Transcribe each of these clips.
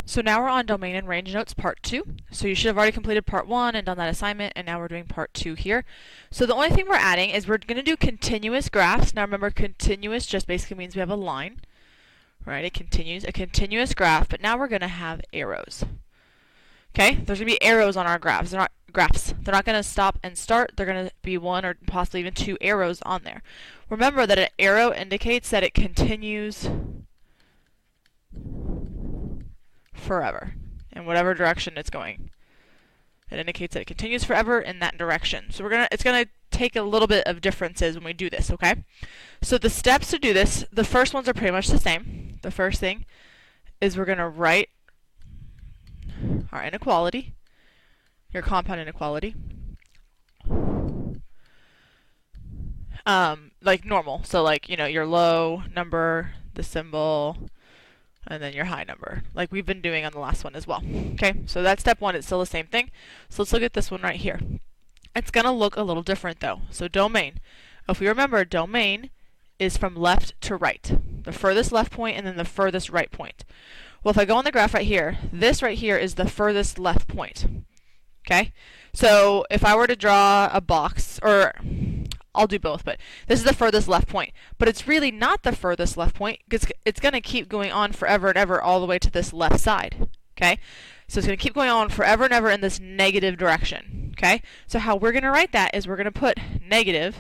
So now we're on domain and range notes part 2. So you should have already completed part 1 and done that assignment, and now we're doing part 2 here. So the only thing we're adding is we're going to do continuous graphs. Now remember, continuous just basically means we have a line, right? It continues, a continuous graph, but now we're going to have arrows. Okay, there's going to be arrows on our graphs. They're not graphs. They're not going to stop and start. They're going to be one or possibly even two arrows on there. Remember that an arrow indicates that it continues forever in whatever direction it's going. It indicates that it continues forever in that direction. So it's gonna take a little bit of differences when we do this, okay? So the steps to do this, the first ones are pretty much the same. The first thing is we're gonna write our inequality, your compound inequality, like normal. So like, your low number, the symbol, and then your high number, like we've been doing on the last one as well. Okay, so that's step 1. It's still the same thing. So let's look at this one right here. It's going to look a little different though. So domain. If we remember, domain is from left to right. The furthest left point and then the furthest right point. Well, if I go on the graph right here, this right here is the furthest left point. Okay, so if I were to draw a box, or I'll do both, but this is the furthest left point. But it's really not the furthest left point because it's going to keep going on forever and ever all the way to this left side. Okay? So it's going to keep going on forever and ever in this negative direction. Okay? So how we're going to write that is we're going to put negative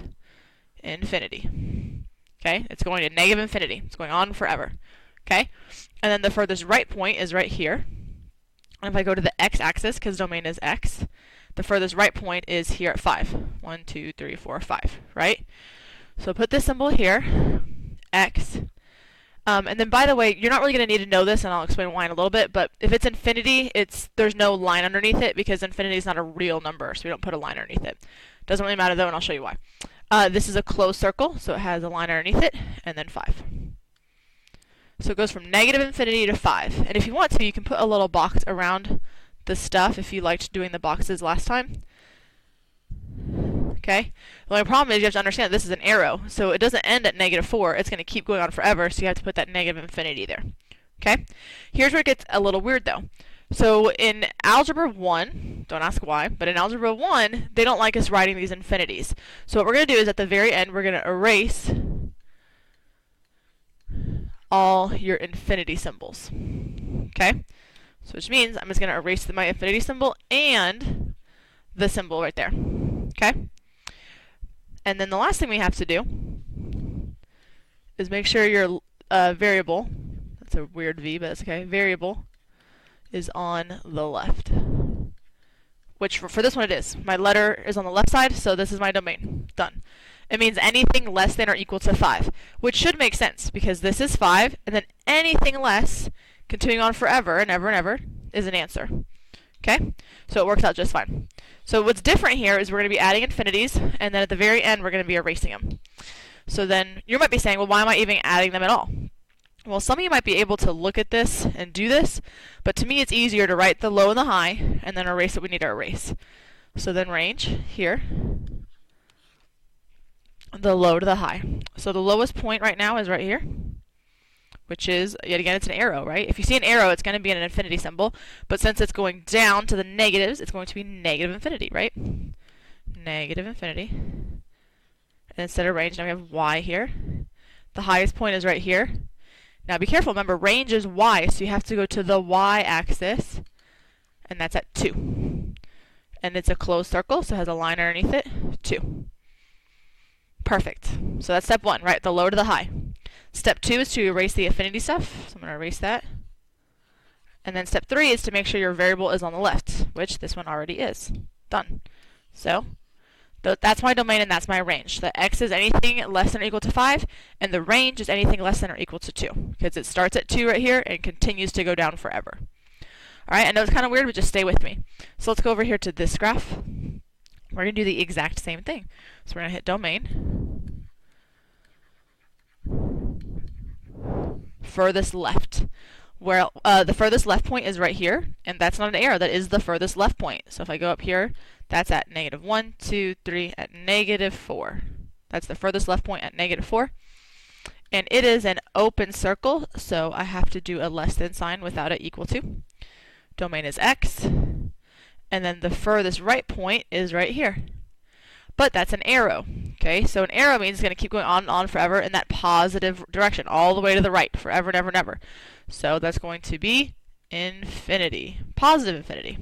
infinity. Okay? It's going to negative infinity. It's going on forever. Okay? And then the furthest right point is right here. And if I go to the x-axis, because domain is x, the furthest right point is here at 5. 1, 2, 3, 4, 5, right? So put this symbol here, x. And then, by the way, you're not really going to need to know this, and I'll explain why in a little bit, but if it's infinity, there's no line underneath it because infinity is not a real number, so we don't put a line underneath it. Doesn't really matter, though, and I'll show you why. This is a closed circle, so it has a line underneath it, and then 5. So it goes from negative infinity to 5. And if you want to, you can put a little box around the stuff if you liked doing the boxes last time. Okay? The only problem is you have to understand this is an arrow, so it doesn't end at negative 4. It's going to keep going on forever, so you have to put that negative infinity there. Okay? Here's where it gets a little weird, though. So in Algebra 1, don't ask why, but in Algebra 1, they don't like us writing these infinities. So what we're going to do is at the very end, we're going to erase all your infinity symbols. Okay? So which means I'm just going to erase my infinity symbol and the symbol right there. Okay? And then the last thing we have to do is make sure your variable, that's a weird V, but that's okay, variable is on the left. Which for this one it is. My letter is on the left side, so this is my domain. Done. It means anything less than or equal to 5, which should make sense because this is 5, and then anything less, continuing on forever and ever, is an answer. Okay? So it works out just fine. So what's different here is we're going to be adding infinities, and then at the very end we're going to be erasing them. So then you might be saying, well, why am I even adding them at all? Well, some of you might be able to look at this and do this, but to me it's easier to write the low and the high, and then erase what we need to erase. So then range here, the low to the high. So the lowest point right now is right here, which is, yet again, it's an arrow, right? If you see an arrow, it's going to be an infinity symbol, but since it's going down to the negatives, it's going to be negative infinity, right? Negative infinity. And instead of range, now we have y here. The highest point is right here. Now be careful, remember, range is y, so you have to go to the y-axis, and that's at 2. And it's a closed circle, so it has a line underneath it, 2. Perfect. So that's step 1, right? The low to the high. Step 2 is to erase the infinity stuff. So I'm going to erase that. And then step 3 is to make sure your variable is on the left, which this one already is. Done. So that's my domain and that's my range. The x is anything less than or equal to 5, and the range is anything less than or equal to 2, because it starts at 2 right here and continues to go down forever. Alright, I know it's kind of weird, but just stay with me. So let's go over here to this graph. We're going to do the exact same thing. So we're going to hit domain, furthest left. Where the furthest left point is right here, and that's not an arrow, that is the furthest left point. So if I go up here, that's at negative 1, 2, 3, at negative 4. That's the furthest left point at negative 4. And it is an open circle, so I have to do a less than sign without an equal to. domain is x, and then the furthest right point is right here. But that's an arrow. Okay, so an arrow means it's going to keep going on and on forever in that positive direction, all the way to the right, forever and ever and ever. So that's going to be infinity, positive infinity.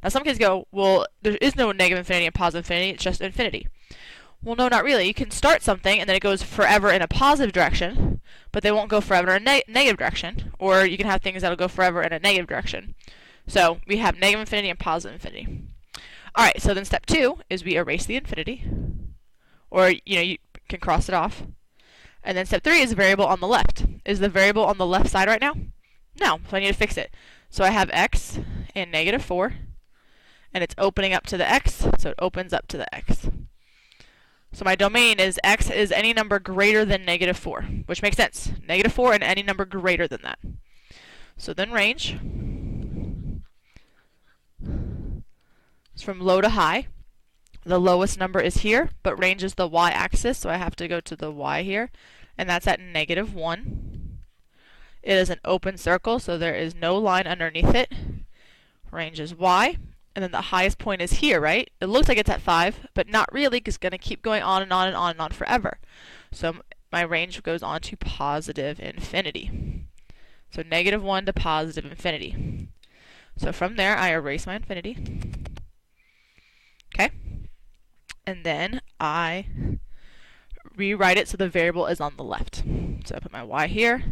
Now some kids go, well, there is no negative infinity and positive infinity, it's just infinity. Well, no, not really. You can start something and then it goes forever in a positive direction, but they won't go forever in a negative direction. Or you can have things that'll go forever in a negative direction. So we have negative infinity and positive infinity. Alright, so then step 2 is we erase the infinity. Or, you can cross it off. And then step 3 is the variable on the left. Is the variable on the left side right now? No, so I need to fix it. So I have x and -4. And it's opening up to the x, so it opens up to the x. So my domain is x is any number greater than -4, which makes sense. -4 and any number greater than that. So then range is from low to high. The lowest number is here, but range is the y-axis, so I have to go to the y here, and that's at -1. It is an open circle, so there is no line underneath it. Range is y. And then the highest point is here, right? It looks like it's at 5, but not really, because it's going to keep going on and on and on and on forever. So my range goes on to positive infinity. So -1 to positive infinity. So from there, I erase my infinity. Okay? And then I rewrite it so the variable is on the left. So I put my y here.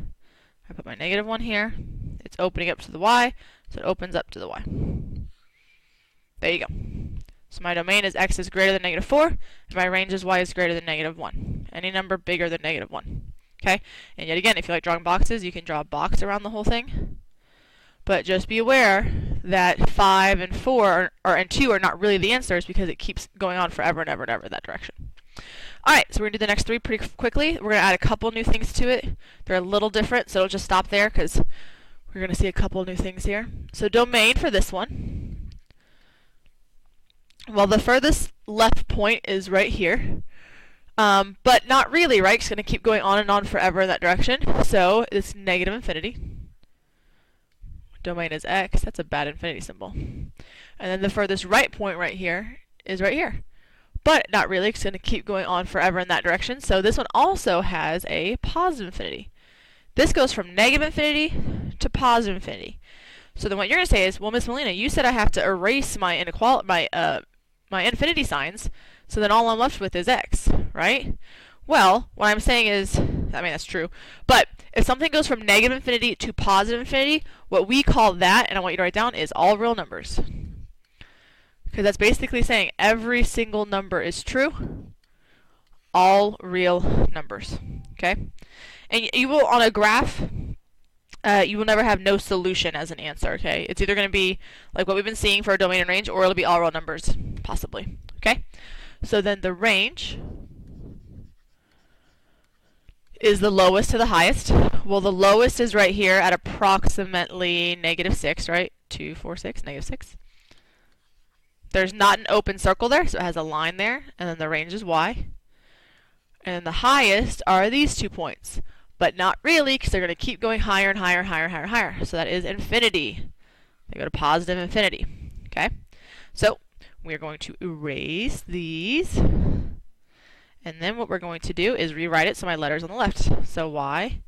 I put my -1 here. It's opening up to the y, so it opens up to the y. There you go. So my domain is x is greater than -4, and my range is y is greater than -1. Any number bigger than -1. Okay? And yet again, if you like drawing boxes, you can draw a box around the whole thing. But just be aware that 5 and 4 and 2 are not really the answers because it keeps going on forever and ever and ever in that direction. Alright, so we're going to do the next 3 pretty quickly. We're going to add a couple new things to it. They're a little different, so it'll just stop there because we're going to see a couple new things here. So domain for this one. Well, the furthest left point is right here. But not really, right? It's going to keep going on and on forever in that direction. So it's negative infinity. Domain is x. That's a bad infinity symbol. And then the furthest right point right here is right here. But not really. It's going to keep going on forever in that direction. So this one also has a positive infinity. This goes from negative infinity to positive infinity. So then what you're going to say is, well, Miss Melina, you said I have to erase my my infinity signs, so then all I'm left with is x, right? Well, what I'm saying is, that's true, but if something goes from negative infinity to positive infinity, what we call that, and I want you to write down, is all real numbers. Because that's basically saying every single number is true, all real numbers, okay? And you will, on a graph, you will never have no solution as an answer, okay? It's either going to be like what we've been seeing for a domain and range, or it'll be all real numbers, possibly, okay? So then the range is the lowest to the highest. Well, the lowest is right here at approximately -6, right? 2, 4, 6, -6. There's not an open circle there, so it has a line there, and then the range is y. And then the highest are these 2 points. But not really, because they're going to keep going higher and higher, higher, higher, higher. So that is infinity. They go to positive infinity. Okay? So we're going to erase these. And then what we're going to do is rewrite it so my letter's on the left. So y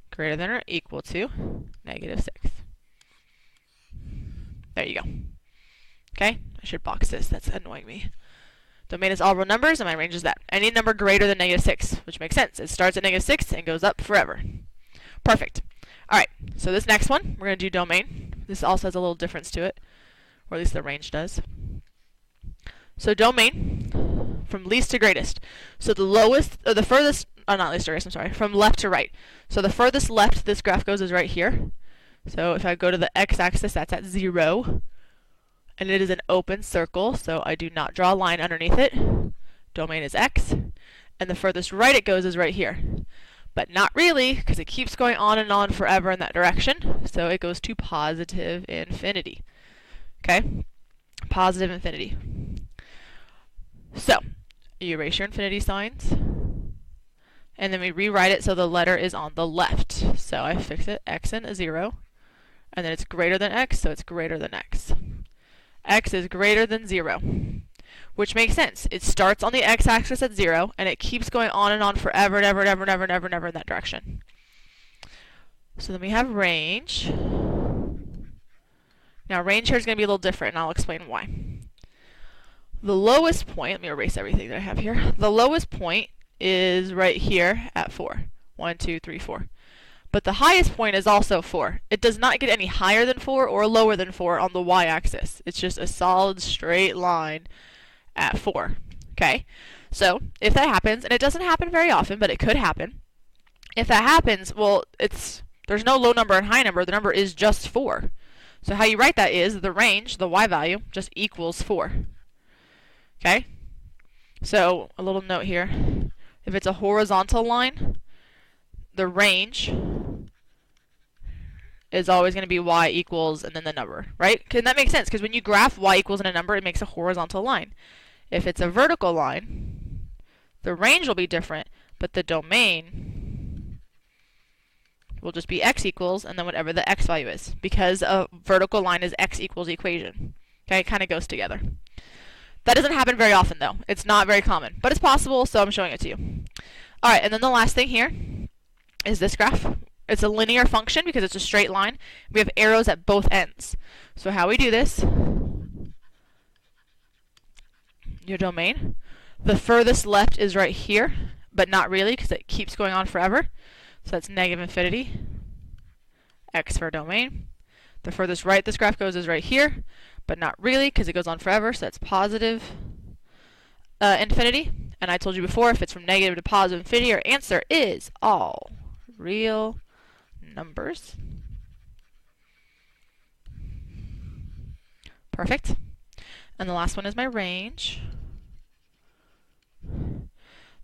greater than or equal to -6. There you go. Okay? I should box this. That's annoying me. Domain is all real numbers, and my range is that. Any number greater than -6, which makes sense. It starts at -6 and goes up forever. Perfect. Alright, so this next one, we're going to do domain. This also has a little difference to it, or at least the range does. So domain, from least to greatest. So the lowest, or the furthest, not least to greatest, I'm sorry, from left to right. So the furthest left this graph goes is right here. So if I go to the x-axis, that's at 0. And it is an open circle, so I do not draw a line underneath it. Domain is x. And the furthest right it goes is right here. But not really, because it keeps going on and on forever in that direction. So it goes to positive infinity. Okay? Positive infinity. So, you erase your infinity signs. And then we rewrite it so the letter is on the left. So I fix it, x and a 0. and then it's greater than x, so it's greater than x. X is greater than 0, which makes sense. It starts on the x-axis at 0, and it keeps going on and on forever and ever and ever and ever and ever and ever in that direction. So then we have range. Now range here is going to be a little different, and I'll explain why. The lowest point, let me erase everything that I have here. The lowest point is right here at 4. 1, 2, 3, 4. But the highest point is also 4. It does not get any higher than 4 or lower than 4 on the y-axis. It's just a solid straight line at 4. Okay? So, if that happens, and it doesn't happen very often, but it could happen. If that happens, well, there's no low number and high number. The number is just 4. So how you write that is the range, the y value, just equals 4. Okay? So, a little note here. If it's a horizontal line, the range is always going to be y equals and then the number, right? And that makes sense, because when you graph y equals and a number, it makes a horizontal line. If it's a vertical line, the range will be different, but the domain will just be x equals and then whatever the x value is, because a vertical line is x equals equation. Okay, it kind of goes together. That doesn't happen very often, though. It's not very common, but it's possible, so I'm showing it to you. All right, and then the last thing here is this graph. It's a linear function because it's a straight line. We have arrows at both ends. So how we do this, your domain, the furthest left is right here, but not really because it keeps going on forever. So that's negative infinity, x for domain. The furthest right this graph goes is right here, but not really because it goes on forever, so that's positive infinity. And I told you before, if it's from negative to positive infinity, our answer is all real numbers. Perfect. And the last one is my range.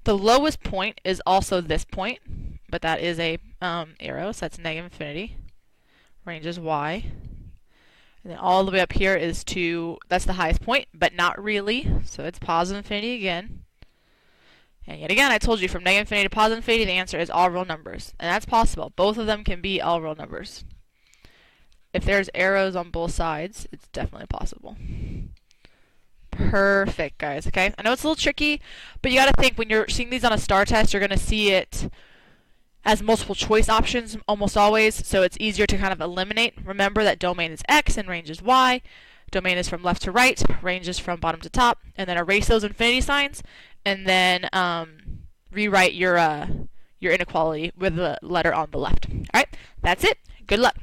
The lowest point is also this point, but that is a arrow, so that's negative infinity. Range is y. And then all the way up here is that's the highest point, but not really, so it's positive infinity again. And yet again, I told you from negative infinity to positive infinity, the answer is all real numbers. And that's possible. Both of them can be all real numbers. If there's arrows on both sides, it's definitely possible. Perfect, guys, okay? I know it's a little tricky, but you got to think when you're seeing these on a STAR test, you're going to see it as multiple choice options almost always, so it's easier to kind of eliminate. Remember that domain is x and range is y. Domain is from left to right, range is from bottom to top, and then erase those infinity signs, and then rewrite your inequality with the letter on the left. All right, that's it. Good luck.